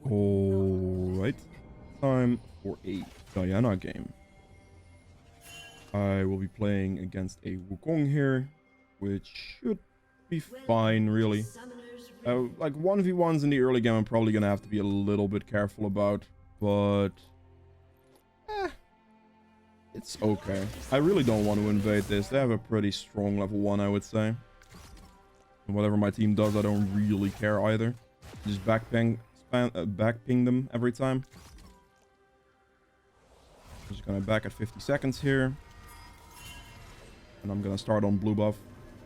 Alright, time for a Diana game. I will be playing against a Wukong here, which should be fine, really. Like 1v1s in the early game I'm probably gonna have to be a little bit careful about, but it's okay. I really don't want to invade this. They have a pretty strong level 1, I would say. And whatever my team does, I don't really care either. Just backping them every time. Just gonna back at 50 seconds here. And I'm gonna start on blue buff.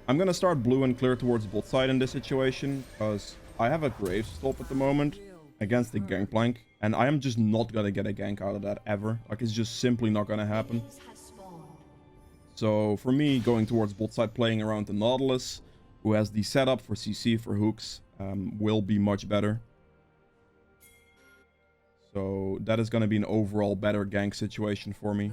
I'm gonna start blue and clear towards bot side in this situation, because I have a grave stop at the moment against the gangplank, and I am just not gonna get a gank out of that ever. Like, it's just simply not gonna happen. So for me, going towards bot side, playing around the Nautilus, who has the setup for CC for hooks, will be much better. So that is gonna be an overall better gank situation for me.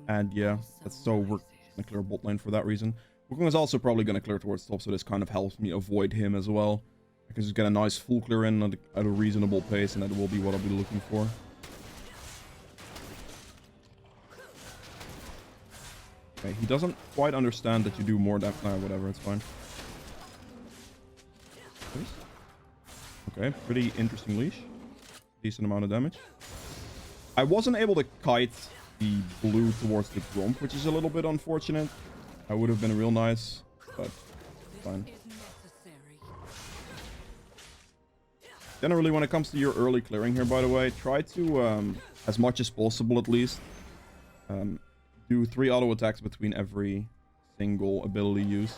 And yeah, so we're gonna clear bot lane for that reason. Wukong is also probably gonna clear towards top, so this kind of helps me avoid him as well. I can just get a nice full clear in at a reasonable pace, and that will be what I'll be looking for. Okay, he doesn't quite understand that you do more damage. Nah, whatever, it's fine. Okay, pretty interesting leash. Decent amount of damage. I wasn't able to kite the blue towards the gromp, which is a little bit unfortunate. That would have been real nice, but fine. Generally, when it comes to your early clearing here, by the way, try to, as much as possible at least, do 3 auto attacks between every single ability use.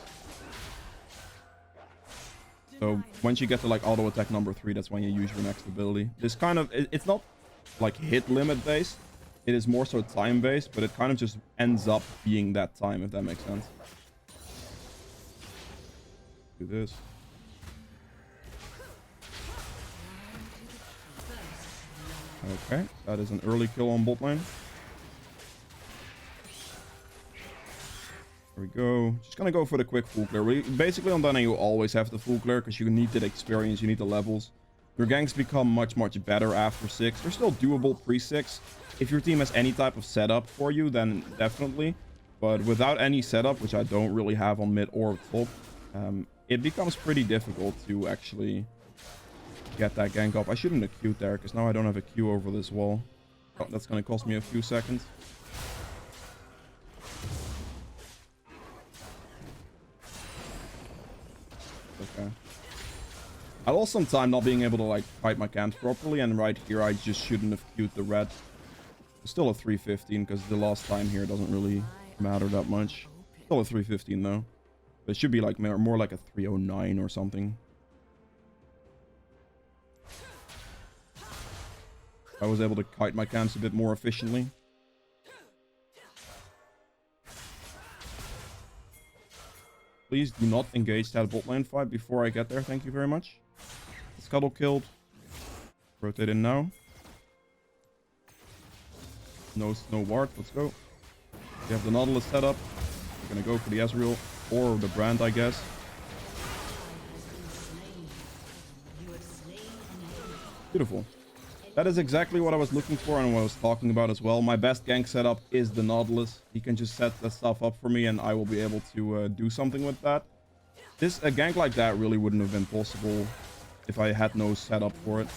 So once you get to like auto attack number 3, that's when you use your next ability. This kind of, it's not like hit limit based. It is more so time based, but it kind of just ends up being that time, if that makes sense. Do this. Okay, that is an early kill on bot lane. There we go. Just gonna go for the quick full clear. Basically on Diana you always have the full clear because you need the experience, you need the levels. Your ganks become much better after 6. They're still doable pre-6. If your team has any type of setup for you, then definitely. But without any setup, which I don't really have on mid or top, it becomes pretty difficult to actually get that gank up. I shouldn't have queued there, because now I don't have a queue over this wall. Oh, that's going to cost me a few seconds. Okay. I lost some time not being able to like fight my camps properly, and right here I just shouldn't have queued the red. It's still a 315 because the last time here doesn't really matter that much. Still a 315 though. But it should be like more like a 309 or something. I was able to kite my camps a bit more efficiently. Please do not engage that bot lane fight before I get there. Thank you very much. Scuttle killed. Rotate in now. No ward. Let's go. We have the Nautilus set up. We're gonna go for the Ezreal or the Brand, I guess. Beautiful. That is exactly what I was looking for and what I was talking about as well. My best gank setup is the Nautilus. He can just set that stuff up for me and I will be able to do something with that. A gank like that really wouldn't have been possible if I had no setup for it.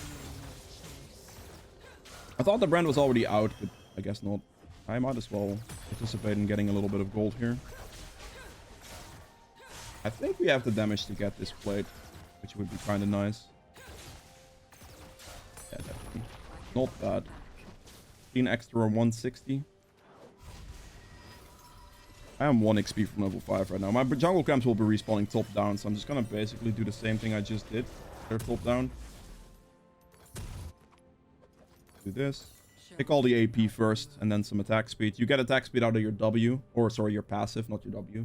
I thought the brand was already out, but I guess not. I might as well participate in getting a little bit of gold here. I think we have the damage to get this plate, which would be kind of nice. Yeah, definitely. Not bad. 15 extra 160. I am 1 XP from level 5 right now. My jungle camps will be respawning top down, so I'm just gonna basically do the same thing I just did. They're top down. Do this. Pick all the AP first, and then some attack speed. You get attack speed out of your W, or sorry, your passive, not your W.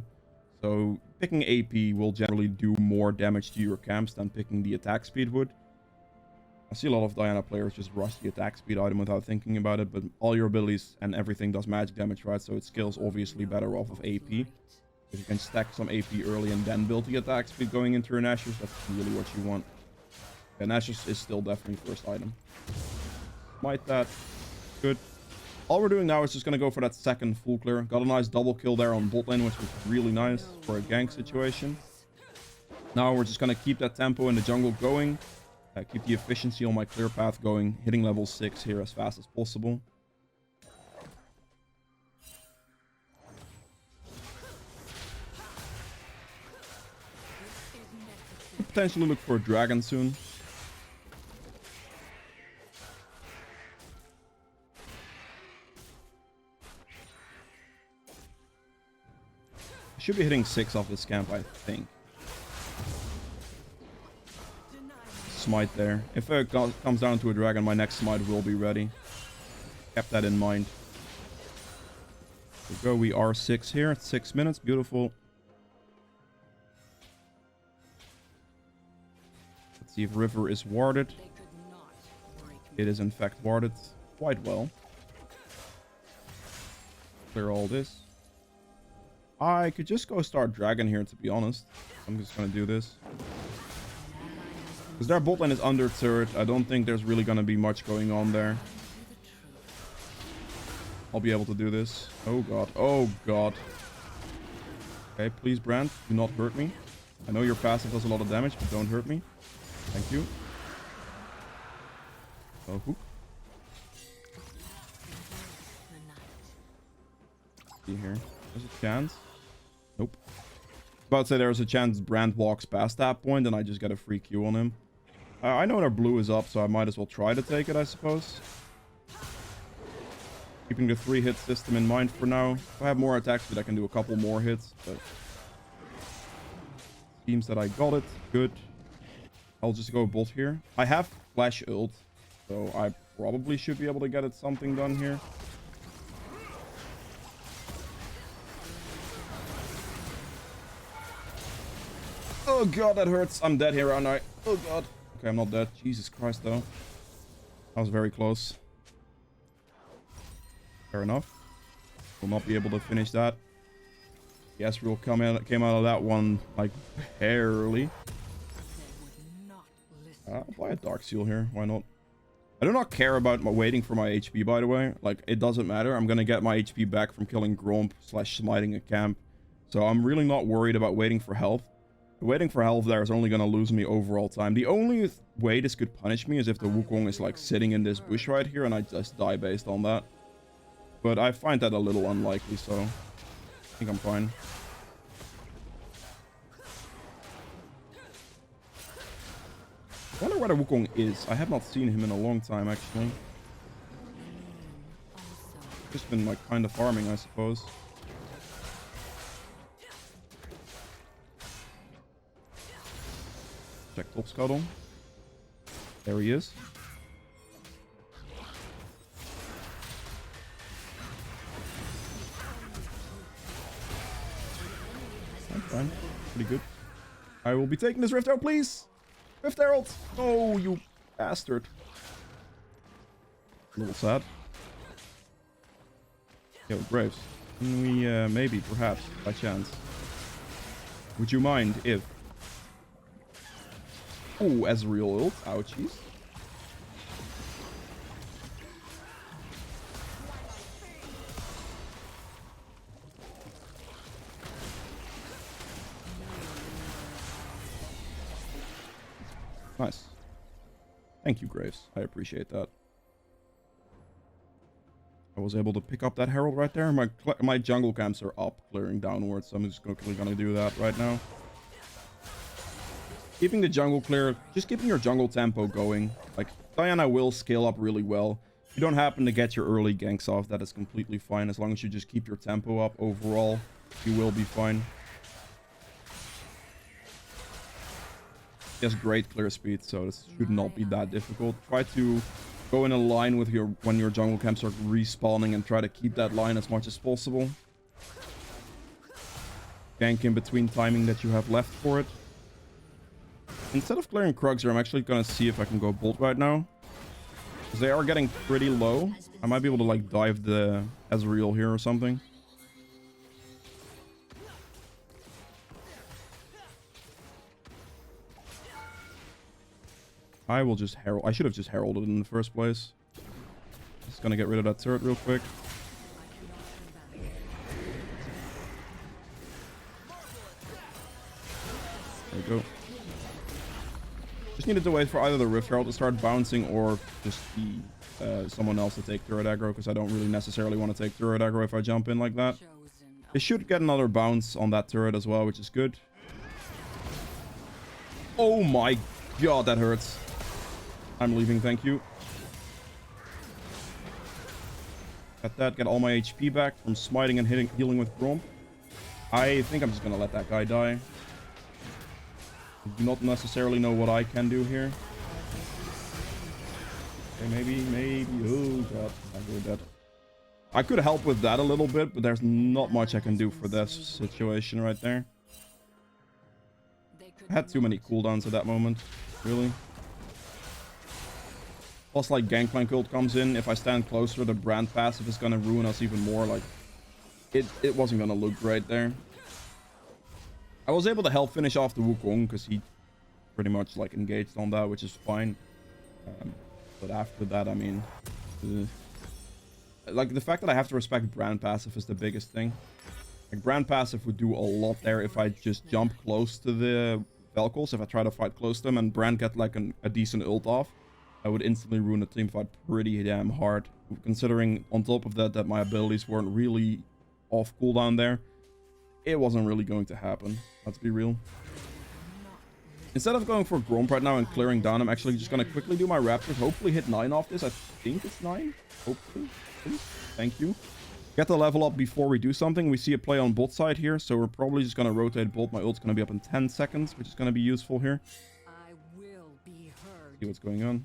So picking AP will generally do more damage to your camps than picking the attack speed would. I see a lot of Diana players just rush the attack speed item without thinking about it, but all your abilities and everything does magic damage, right? So it scales obviously better off of AP. If you can stack some AP early and then build the attack speed going into your Nashers, that's really what you want. And Asus is still definitely first item. Might that. Good. All we're doing now is just going to go for that second full clear. Got a nice double kill there on bot lane, which was really nice for a gank situation. Now we're just going to keep that tempo in the jungle going. Keep the efficiency on my clear path going. Hitting level 6 here as fast as possible. Potentially look for a dragon soon. Should be hitting 6 off this camp, I think. Smite there. If it comes down to a dragon, my next smite will be ready. Kept that in mind. There we go. We are 6 here at 6 minutes. Beautiful. Let's see if river is warded. It is in fact warded quite well. Clear all this. I could just go start dragon here, to be honest. I'm just gonna do this. Because their bot lane is under turret. I don't think there's really gonna be much going on there. I'll be able to do this. Oh god. Oh god. Okay, please, Brand. Do not hurt me. I know your passive does a lot of damage, but don't hurt me. Thank you. Oh, hook. See here. There's a chance. Nope. About to say there's a chance Brand walks past that point and I just get a free Q on him. I know their blue is up, so I might as well try to take it, I suppose. Keeping the 3-hit system in mind for now. If I have more attacks, but I can do a couple more hits. But seems that I got it. Good. I'll just go bot here. I have flash ult, so I probably should be able to get it something done here. Oh god, that hurts. I'm dead here, aren't I? Oh god. Okay, I'm not dead. Jesus Christ, though. That was very close. Fair enough. Will not be able to finish that. Yes, we'll came out of that one, like, barely. I'll buy a Dark Seal here. Why not? I do not care about waiting for my HP, by the way. Like, it doesn't matter. I'm gonna get my HP back from killing Gromp / smiting a camp. So I'm really not worried about waiting for health. Waiting for health there is only going to lose me overall time. The only way this could punish me is if the Wukong is like sitting in this bush right here and I just die based on that. But I find that a little unlikely, so I think I'm fine. I wonder where the Wukong is. I have not seen him in a long time, actually. Just been like kind of farming, I suppose. Check top scuttle. There he is. I'm fine. Pretty good. I will be taking this Rift Herald, please! Rift Herald! Oh, you bastard. A little sad. Yo, Graves. Can we, maybe, perhaps, by chance. Would you mind if... Oh, Ezreal ult. Ouchies. Nice. Thank you, Graves. I appreciate that. I was able to pick up that Herald right there. My jungle camps are up, clearing downwards, so I'm just quickly gonna do that right now. Keeping the jungle clear, just keeping your jungle tempo going. Like, Diana will scale up really well. If you don't happen to get your early ganks off, that is completely fine. As long as you just keep your tempo up overall, you will be fine. He has great clear speed, so this should not be that difficult. Try to go in a line with when your jungle camps are respawning and try to keep that line as much as possible. Gank in between timing that you have left for it. Instead of clearing Krugs here, I'm actually gonna see if I can go Bolt right now. Because they are getting pretty low. I might be able to like dive the Ezreal here or something. I will just herald. I should have just heralded in the first place. Just gonna get rid of that turret real quick. There we go. Just needed to wait for either the Rift Herald to start bouncing or just be someone else to take turret aggro, because I don't really necessarily want to take turret aggro if I jump in like that. They should get another bounce on that turret as well, which is good. Oh my god, that hurts. I'm leaving, thank you. Got that, get all my HP back from smiting and healing with Grom. I think I'm just gonna let that guy die. I do not necessarily know what I can do here. Okay, maybe. Oh god, I'm really dead. I could help with that a little bit, but there's not much I can do for this situation right there. I had too many cooldowns at that moment, really. Plus, like, Gangplank ult comes in. If I stand closer, the brand passive is gonna ruin us even more. Like, it wasn't gonna look great there. I was able to help finish off the Wukong because he pretty much, like, engaged on that, which is fine. But after that, I mean... like, the fact that I have to respect brand passive is the biggest thing. Like, brand passive would do a lot there if I just jump close to the Velkos. If I try to fight close to them and brand get, like, a decent ult off, I would instantly ruin the team fight pretty damn hard. Considering, on top of that, that my abilities weren't really off cooldown there. It wasn't really going to happen. Let's be real. Instead of going for Gromp right now and clearing down, I'm actually just going to quickly do my Raptors. Hopefully hit 9 off this. I think it's 9. Hopefully. Please. Thank you. Get the level up before we do something. We see a play on bot side here, so we're probably just going to rotate bot. My ult's going to be up in 10 seconds, which is going to be useful here. I will be heard. See what's going on.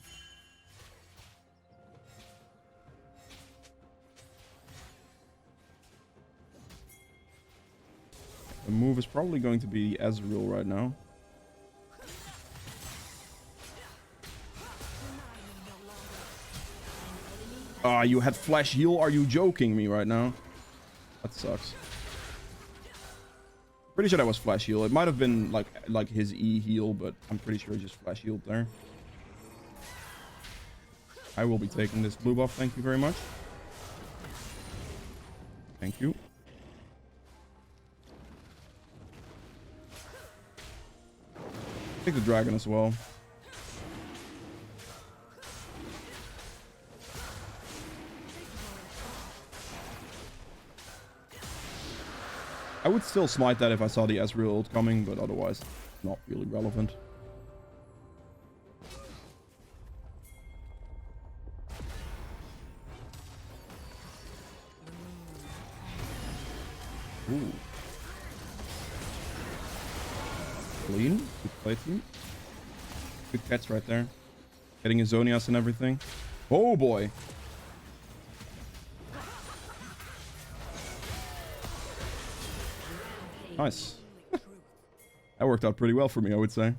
The move is probably going to be Ezreal right now. Ah, you had flash heal? Are you joking me right now? That sucks. Pretty sure that was flash heal. It might have been like his E heal, but I'm pretty sure he just flash healed there. I will be taking this blue buff. Thank you very much. Thank you. Take the dragon as well. I would still smite that if I saw the Ezreal ult coming, but otherwise, not really relevant. Ooh. Clean. Good play, team. Good catch right there. Getting his Zonias and everything. Oh boy. Nice. That worked out pretty well for me, I would say.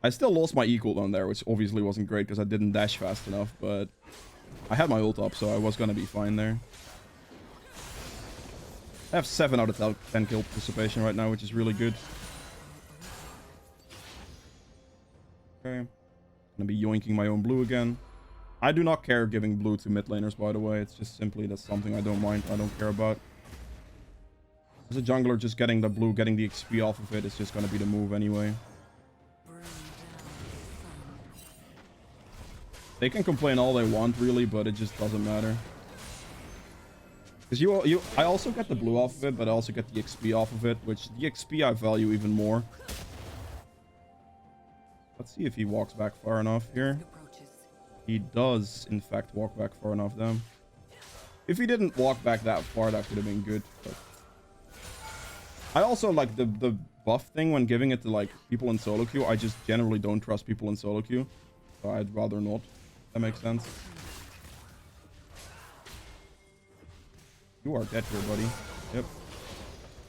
I still lost my E cooldown there, which obviously wasn't great because I didn't dash fast enough, but I had my ult up, so I was gonna be fine there. I have 7 out of 10 kill participation right now, which is really good. Okay. Gonna be yoinking my own blue again. I do not care giving blue to mid laners, by the way. It's just simply that's something I don't mind. I don't care about. As a jungler, just getting the blue, getting the XP off of it is just gonna be the move anyway. They can complain all they want, really, but it just doesn't matter. Because I also get the blue off of it, but I also get the XP off of it, which the XP I value even more. Let's see if he walks back far enough here. He does, in fact, walk back far enough, then. If he didn't walk back that far, that could have been good. But I also like the buff thing when giving it to, like, people in solo queue. I just generally don't trust people in solo queue. So I'd rather not. That makes sense. You are dead here, buddy. Yep.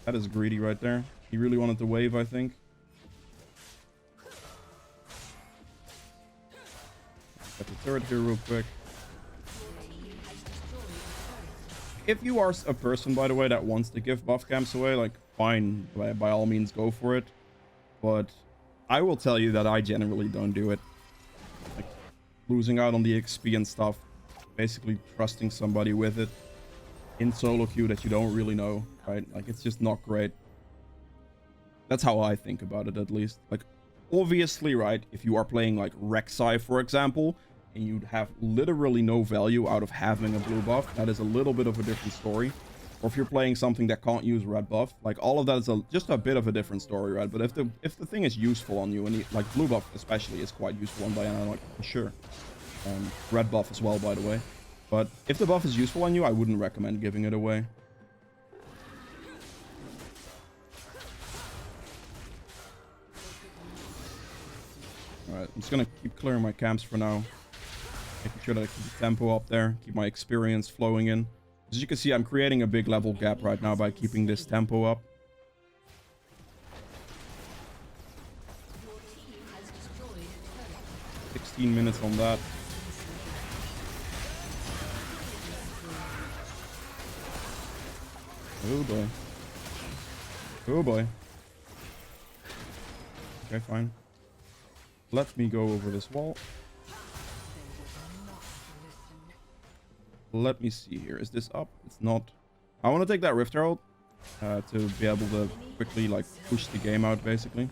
That is greedy right there. He really wanted to wave, I think. Get the turret here real quick. If you are a person, by the way, that wants to give buff camps away, like, fine. By all means, go for it. But I will tell you that I generally don't do it. Like, losing out on the XP and stuff. Basically trusting somebody with it in solo queue that you don't really know, right? Like, it's just not great. That's how I think about it, at least. Like, obviously, right, if you are playing like Rek'Sai, for example, and you'd have literally no value out of having a blue buff, that is a little bit of a different story. Or if you're playing something that can't use red buff, like, all of that is just a bit of a different story, right? But if the thing is useful on you, and like blue buff especially is quite useful on Diana, like, for sure. Red buff as well, by the way. But if the buff is useful on you, I wouldn't recommend giving it away. Alright, I'm just gonna keep clearing my camps for now. Making sure that I keep the tempo up there, keep my experience flowing in. As you can see, I'm creating a big level gap right now by keeping this tempo up. Your team has destroyed a turret. 16 minutes on that. Oh boy. Oh boy. Okay, fine. Let me go over this wall. Let me see here. Is this up? It's not. I want to take that Rift Herald to be able to quickly like push the game out, basically.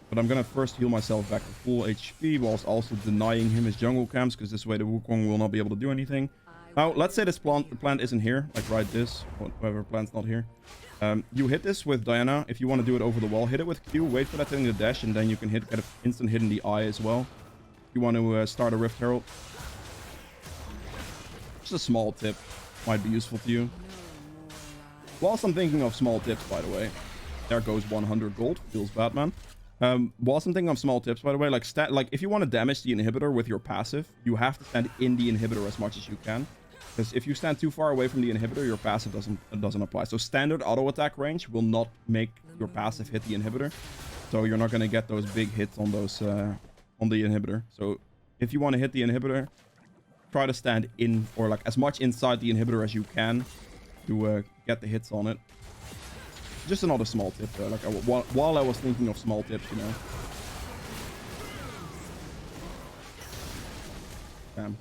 But I'm gonna first heal myself back to full HP whilst also denying him his jungle camps, because this way the Wukong will not be able to do anything. Now, let's say this plant isn't here, like right this, whatever plant's not here. You hit this with Diana. If you want to do it over the wall, hit it with Q, wait for that thing to dash, and then you can get an instant hit in the eye as well. If you want to start a Rift Herald. Just a small tip. Might be useful to you. Whilst I'm thinking of small tips, by the way. There goes 100 gold. Feels bad, man. Whilst I'm thinking of small tips, by the way, like if you want to damage the inhibitor with your passive, you have to stand in the inhibitor as much as you can. Because if you stand too far away from the inhibitor, your passive doesn't apply. So standard auto attack range will not make your passive hit the inhibitor. So you're not going to get those big hits on those on the inhibitor. So if you want to hit the inhibitor, try to stand in, or like as much inside the inhibitor as you can to get the hits on it. Just another small tip there. Like while I was thinking of small tips, you know. Damn.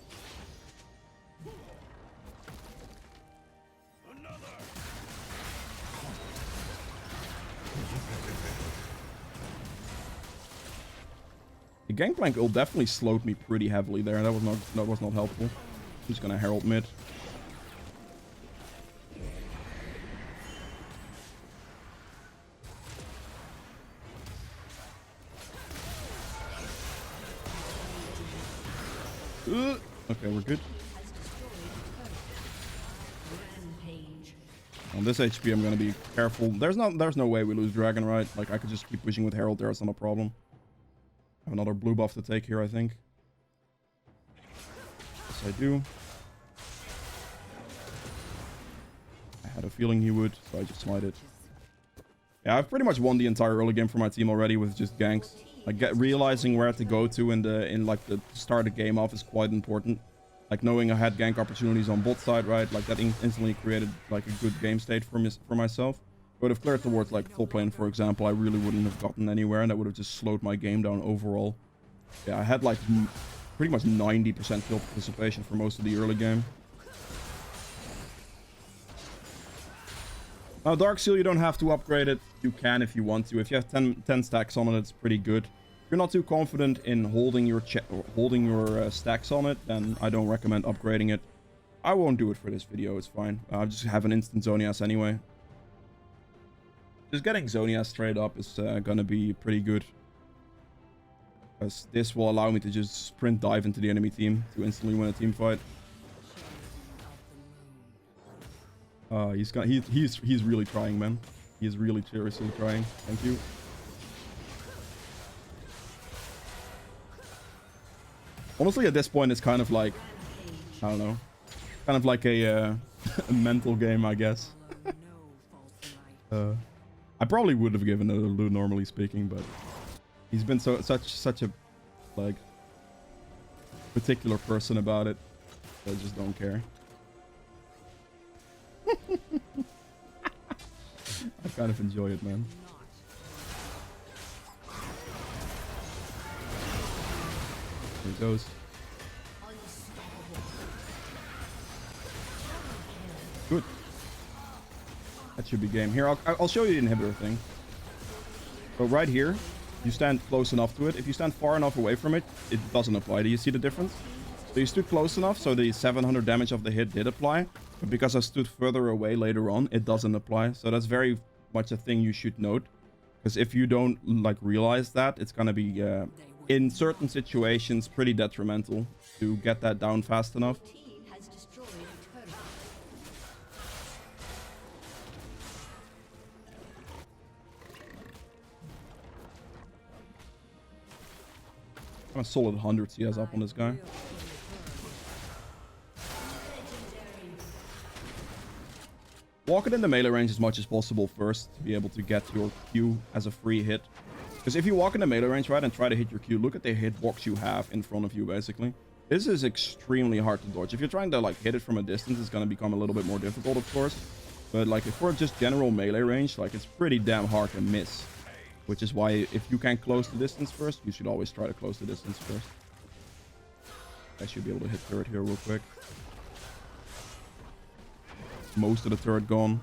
The gangplank ult definitely slowed me pretty heavily there. That was not helpful. I'm just gonna herald mid. Okay, we're good. On this HP, I'm gonna be careful. There's no way we lose Dragon, right? Like, I could just keep pushing with Herald there. It's not a problem. I have another blue buff to take here, I think. Yes, I do. I had a feeling he would, so I just smited. Yeah, I've pretty much won the entire early game for my team already with just ganks. Like, realizing where to go to in like the start the game off is quite important. Like, knowing I had gank opportunities on bot side, right? Like, that instantly created like a good game state for myself. But if cleared towards like full plane, for example, I really wouldn't have gotten anywhere, and that would have just slowed my game down overall. Yeah, I had like pretty much 90% kill participation for most of the early game. Now, Dark Seal, you don't have to upgrade it. You can if you want to. If you have 10 stacks on it, it's pretty good. If you're not too confident in holding your stacks on it, then I don't recommend upgrading it. I won't do it for this video. It's fine. I'll just have an instant Zonias anyway. Just getting Zonias straight up is gonna be pretty good. Because this will allow me to just sprint dive into the enemy team to instantly win a team fight. He's really trying, man. He's really seriously trying. Thank you. Honestly, at this point, it's kind of like, I don't know, kind of like a mental game, I guess. I probably would have given it a Lou, normally speaking, but he's been such a like particular person about it. I just don't care. I kind of enjoy it, man. There he goes. Good. That should be game. Here, I'll show you the inhibitor thing. So right here, you stand close enough to it. If you stand far enough away from it, it doesn't apply. Do you see the difference? So you stood close enough, so the 700 damage of the hit did apply. But because I stood further away later on, it doesn't apply. So that's very much a thing you should note. Because if you don't like realize that, it's gonna be in certain situations pretty detrimental to get that down fast enough. Team has destroyed a turret. Kind of solid 100 CS up on this guy. Walk it in the melee range as much as possible first to be able to get your Q as a free hit. Because if you walk in the melee range, right, and try to hit your Q, look at the hitbox you have in front of you, basically. This is extremely hard to dodge. If you're trying to, like, hit it from a distance, it's going to become a little bit more difficult, of course. But, like, for just general melee range, like, it's pretty damn hard to miss. Which is why, if you can close the distance first, you should always try to close the distance first. I should be able to hit turret here real quick. Most of the turret gone.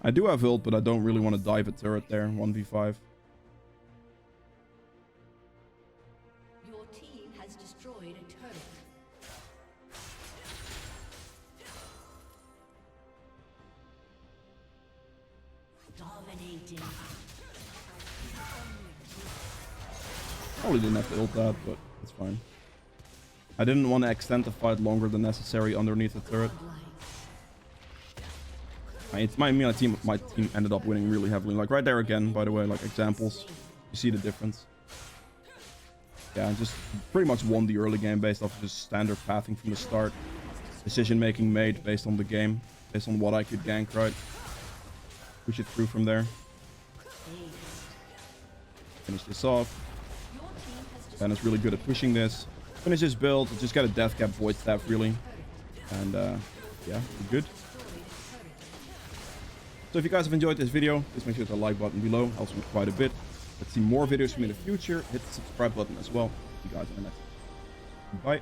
I do have ult, but I don't really want to dive a turret there. 1v5. Your team has destroyed a turret. Dominating. Probably didn't have to ult that, but it's fine. I didn't want to extend the fight longer than necessary underneath the turret. It's my team ended up winning really heavily. Like right there again, by the way, like examples. You see the difference. Yeah, I just pretty much won the early game based off just standard pathing from the start. Decision making made based on the game, based on what I could gank, right? Push it through from there. Finish this off. Ben is really good at pushing this. Finish this build, just get a death cap void staff really. And yeah, we're good. So if you guys have enjoyed this video, please make sure to hit the like button below. Helps me quite a bit. Let's see more videos from me in the future. Hit the subscribe button as well. See you guys in the next one. Bye.